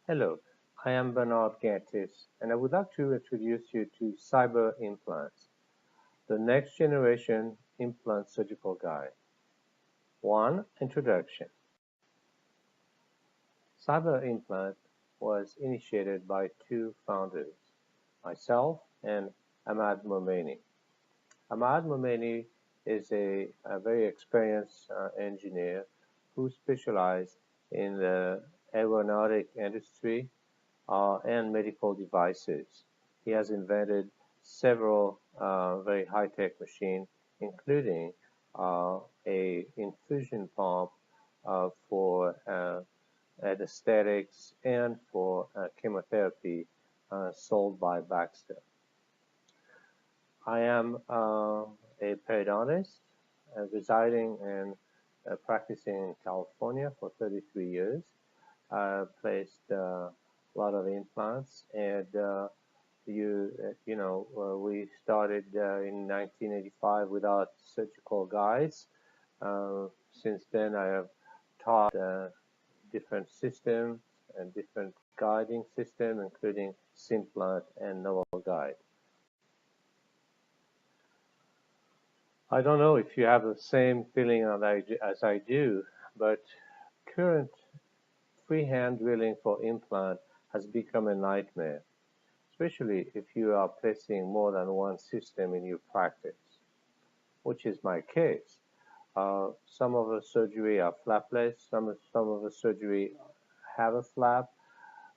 Hello, I am Bernard Gantis, and I would like to introduce you to Cyber Implants, the next generation implant surgical guide. 1. Introduction. Cyber Implant was initiated by two founders, myself and Ahmad Momeni. Ahmad Momeni is a very experienced engineer who specialized in the aeronautic industry and medical devices. He has invented several very high-tech machines, including a infusion pump for anesthetics and for chemotherapy sold by Baxter. I am a periodontist residing and practicing in California for 33 years. I placed a lot of implants, and we started in 1985 without surgical guides. Since then, I have taught different systems and different guiding systems, including Simplant and Novel Guide. I don't know if you have the same feeling as I do, but current freehand drilling for implant has become a nightmare, especially if you are placing more than one system in your practice, which is my case. Some of the surgery are flapless, some of the surgery have a flap.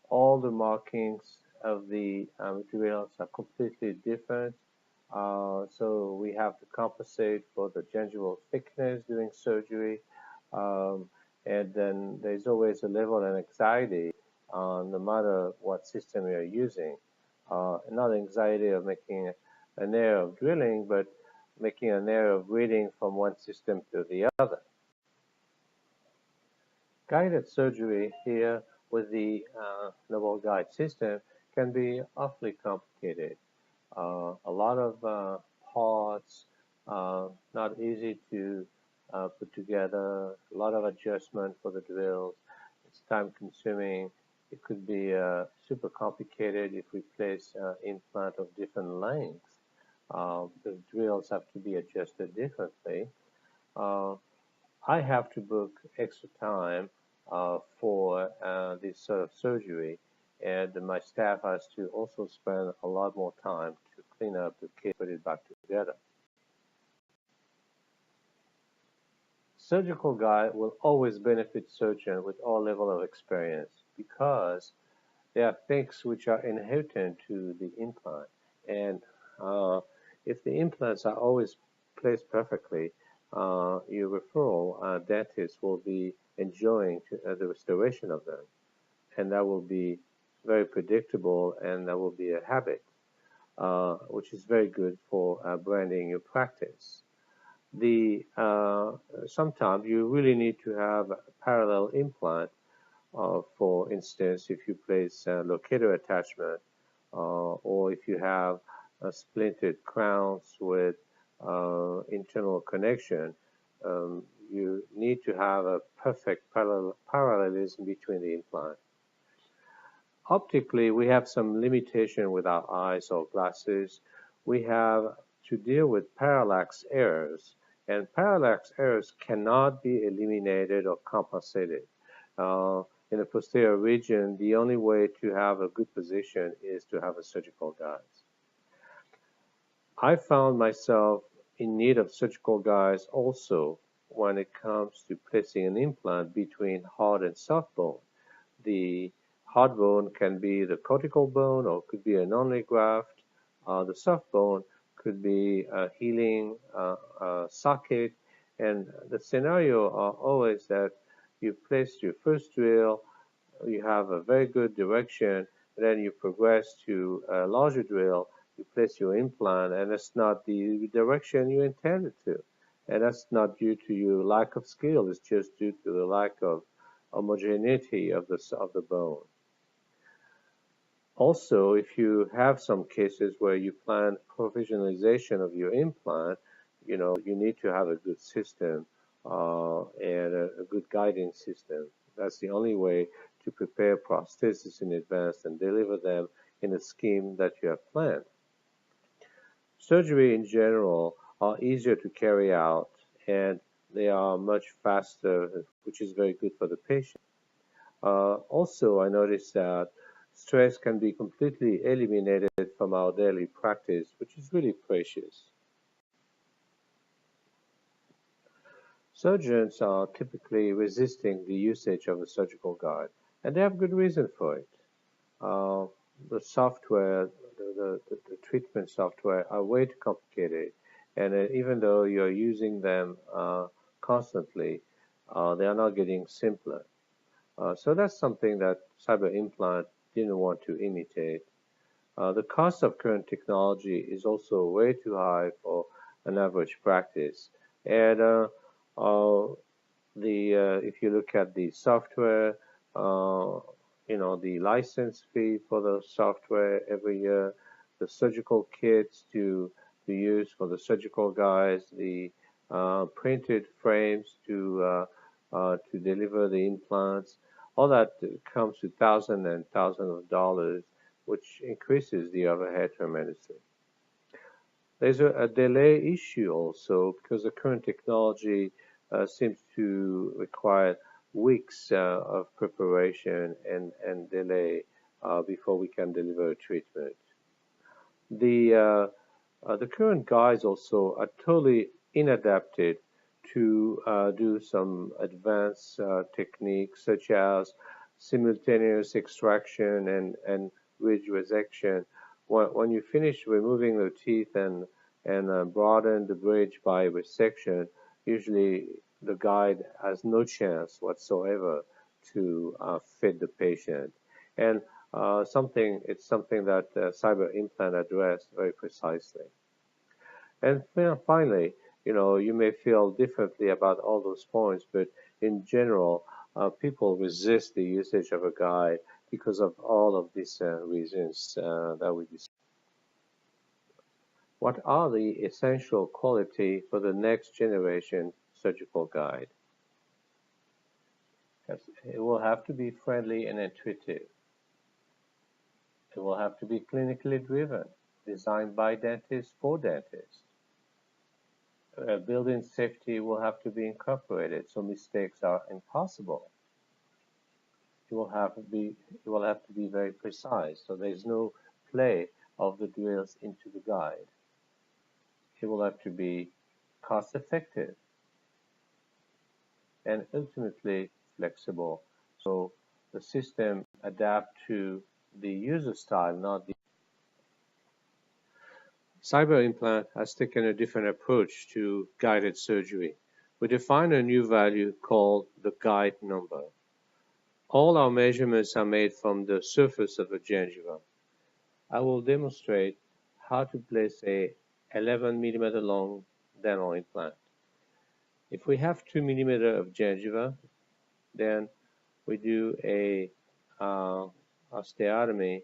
All the markings of the drills are completely different. So we have to compensate for the gingival thickness during surgery. Um, and then there's always a level of anxiety no matter what system you're using. Not anxiety of making an error of drilling, but making an error of reading from one system to the other. Guided surgery here with the Noble Guide system can be awfully complicated. A lot of parts, not easy to put together, a lot of adjustment for the drills. It's time consuming. It could be super complicated if we place implant of different lengths. The drills have to be adjusted differently. Uh, I have to book extra time for this sort of surgery, and my staff has to also spend a lot more time to clean up the case, put it back together. Surgical guide will always benefit surgeon with all level of experience because there are things which are inherent to the implant, and uh, if the implants are always placed perfectly, your referral dentist will be enjoying the restoration of them, and that will be very predictable, and that will be a habit, which is very good for branding your practice. The Sometimes you really need to have a parallel implant. For instance, if you place locator attachment, or if you have splintered crowns with internal connection, you need to have a perfect parallelism between the implant. Optically, we have some limitation with our eyes or glasses. We have to deal with parallax errors, and parallax errors cannot be eliminated or compensated. In the posterior region, the only way to have a good position is to have a surgical guide. I found myself in need of surgical guides also when it comes to placing an implant between hard and soft bone. The hard bone can be the cortical bone or could be an only graft. The soft bone could be a healing socket. And the scenario are always that you place your first drill, you have a very good direction, then you progress to a larger drill, you place your implant, and it's not the direction you intended to. And that's not due to your lack of skill, it's just due to the lack of homogeneity of the bone. Also, if you have some cases where you plan provisionalization of your implant, you need to have a good system and a good guiding system. That's the only way to prepare prostheses in advance and deliver them in a scheme that you have planned. Surgery in general are easier to carry out and they are much faster, which is very good for the patient. Also, I noticed that stress can be completely eliminated from our daily practice, which is really precious. Surgeons are typically resisting the usage of a surgical guide, and they have good reason for it. Uh, the software, the treatment software are way too complicated, and even though you're using them constantly, they are not getting simpler. So that's something that Cyber Implant didn't want to imitate. The cost of current technology is also way too high for an average practice. And uh, if you look at the software, uh, the license fee for the software every year, the surgical kits to use for the surgical guys, the printed frames to deliver the implants, all that comes to thousands and thousands of dollars, which increases the overhead tremendously. There's a delay issue also because the current technology seems to require weeks of preparation and delay before we can deliver a treatment. The current guides also are totally inadapted to do some advanced techniques such as simultaneous extraction and ridge resection. When you finish removing the teeth and broaden the bridge by resection, usually the guide has no chance whatsoever to fit the patient. And it's something that Cyber Implant addressed very precisely. And finally, you may feel differently about all those points, but in general, people resist the usage of a guide because of all of these reasons that we discussed. What are the essential quality for the next generation surgical guide? Yes, it will have to be friendly and intuitive. It will have to be clinically driven, designed by dentists for dentists. Building safety will have to be incorporated so mistakes are impossible. It will have to be it will have to be very precise so there's no play of the drills into the guide. It will have to be cost effective and ultimately flexible so the system adapt to the user style, not the Cyber Implant has taken a different approach to guided surgery. We define a new value called the guide number. All our measurements are made from the surface of the gingiva. I will demonstrate how to place a 11 millimeter long dental implant. If we have 2 millimeter of gingiva, then we do a osteotomy,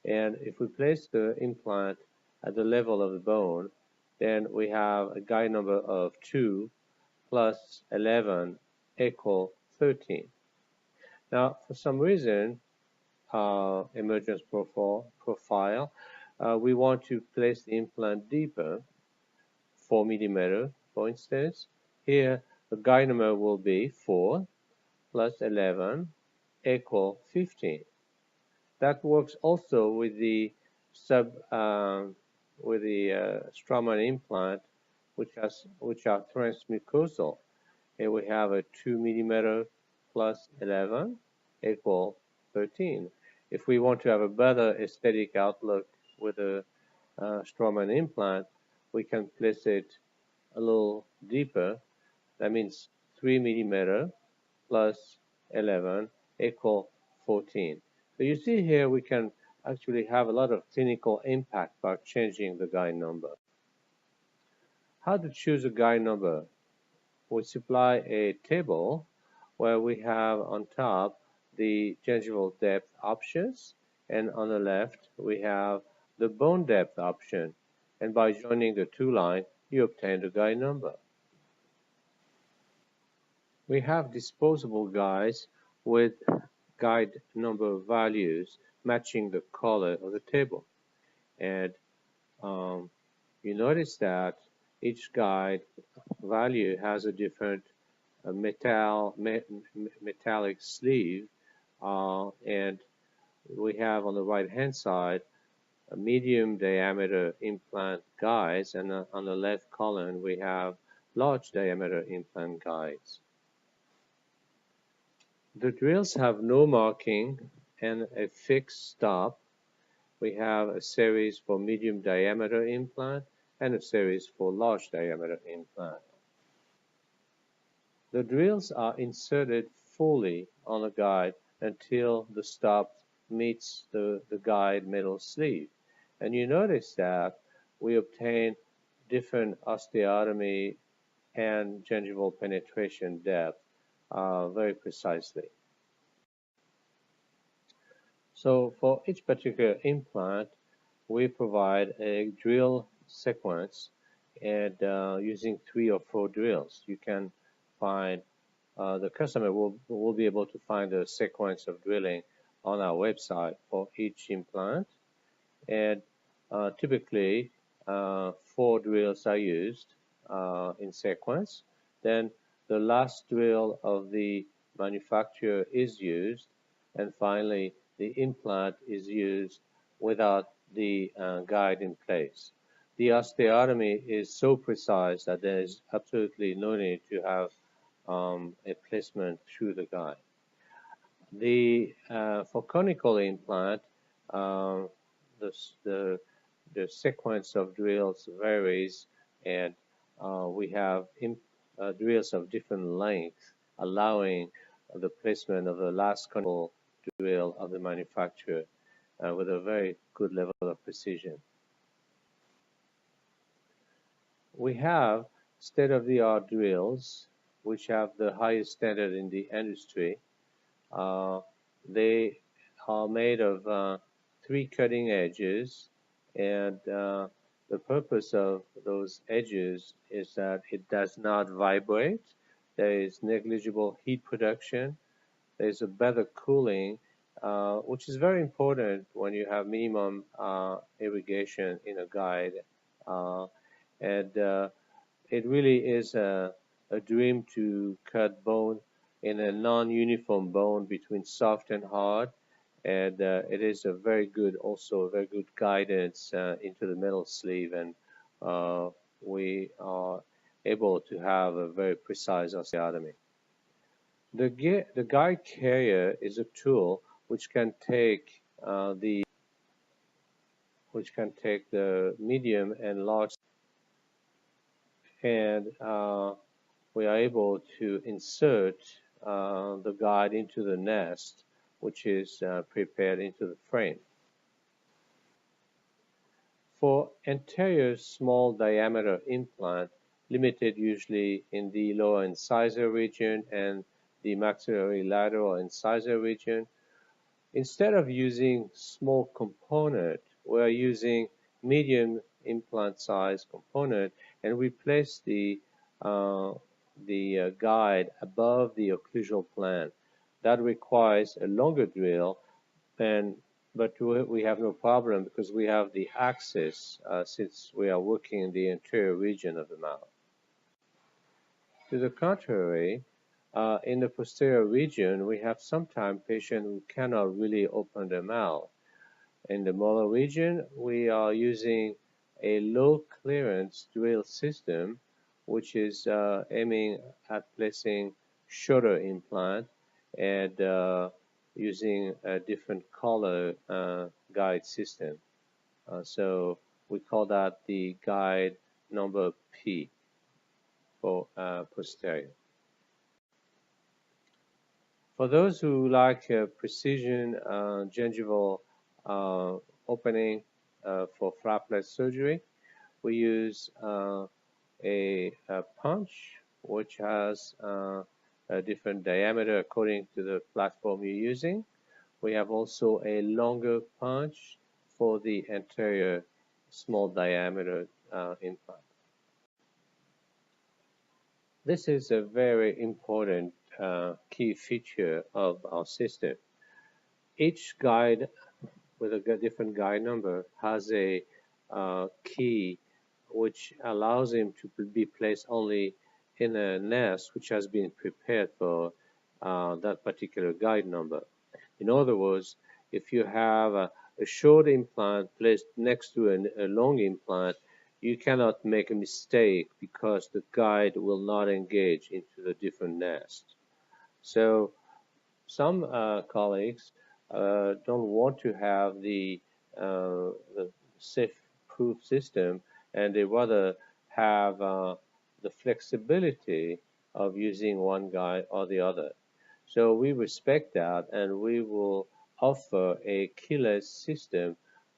and if we place the implant at the level of the bone, then we have a guide number of 2 plus 11 equal 13. Now, for some reason, emergence profile, we want to place the implant deeper, 4 millimeter, for instance. Here, the guide number will be 4 plus 11 equal 15. That works also with the Straumann implant, which are transmucosal. Here we have a 2 millimeter plus 11 equal 13. If we want to have a better aesthetic outlook with a Straumann implant, we can place it a little deeper. That means 3 millimeter plus 11 equal 14. So you see here we can actually have a lot of clinical impact by changing the guide number. How to choose a guide number? We supply a table where we have on top the gingival depth options, and on the left we have the bone depth option, and by joining the two lines you obtain the guide number. We have disposable guides with guide number values matching the color of the table. And you notice that each guide value has a different metallic sleeve, and we have on the right hand side a medium diameter implant guides, and on the left column we have large diameter implant guides. The drills have no marking and a fixed stop. We have a series for medium diameter implant and a series for large diameter implant. The drills are inserted fully on the guide until the stop meets the guide metal sleeve. And you notice that we obtain different osteotomy and gingival penetration depth very precisely. So for each particular implant, we provide a drill sequence, and using 3 or 4 drills, you can find the customer will be able to find a sequence of drilling on our website for each implant. And typically, 4 drills are used in sequence. Then the last drill of the manufacturer is used, and finally the implant is used without the guide in place. The osteotomy is so precise that there is absolutely no need to have a placement through the guide. For conical implant, the sequence of drills varies, and we have drills of different lengths, allowing the placement of the last conical drill of the manufacturer with a very good level of precision. We have state-of-the-art drills, which have the highest standard in the industry. They are made of 3 cutting edges, and the purpose of those edges is that it does not vibrate. There is negligible heat production. There is a better cooling, which is very important when you have minimum irrigation in a guide. And it really is a dream to cut bone in a non-uniform bone between soft and hard, and it is a very good guidance into the metal sleeve, and we are able to have a very precise osteotomy. The guide carrier is a tool which can take the medium and large, and we are able to insert the guide into the nest, which is prepared into the frame. For anterior small diameter implant, limited usually in the lower incisor region and the maxillary lateral incisor region, instead of using small component, we're using medium implant size component, and we place the guide above the occlusal plane. That requires a longer drill, but we have no problem because we have the access since we are working in the anterior region of the mouth. To the contrary, in the posterior region, we have sometimes patients who cannot really open their mouth. In the molar region, we are using a low clearance drill system, which is aiming at placing shorter implant and using a different color guide system. So we call that the guide number P for posterior. For those who like precision gingival opening for flapless surgery, we use a punch which has a different diameter according to the platform you're using. We have also a longer punch for the anterior small diameter implant. This is a very important key feature of our system. Each guide with a different guide number has a key which allows him to be placed only in a nest which has been prepared for that particular guide number. In other words, if you have a short implant placed next to a long implant, you cannot make a mistake because the guide will not engage into the different nest. So some colleagues don't want to have the safe proof system, and they rather have the flexibility of using one guide or the other. So we respect that, and we will offer a keyless system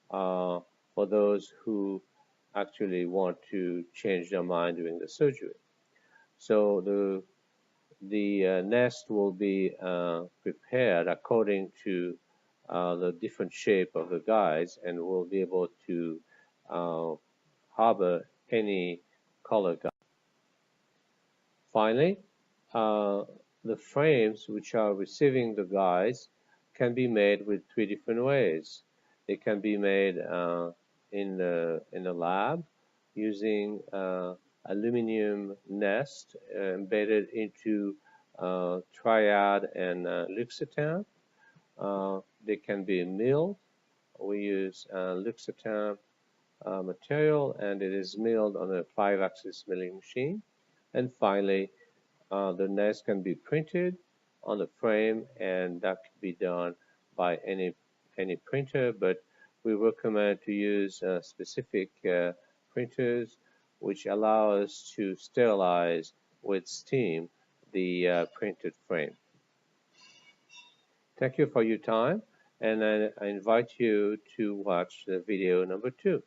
for those who actually want to change their mind during the surgery. So the nest will be prepared according to the different shape of the guides, and will be able to uh, harbor any color guide. Finally, uh, the frames which are receiving the guides can be made with three different ways. They can be made in a lab using aluminum nest embedded into triad and Luxotime. They can be milled. We use Luxotime material, and it is milled on a 5-axis milling machine. And finally, the nest can be printed on the frame, and that can be done by any printer, but we recommend to use specific printers which allow us to sterilize with steam the printed frame. Thank you for your time, and I invite you to watch the video number 2.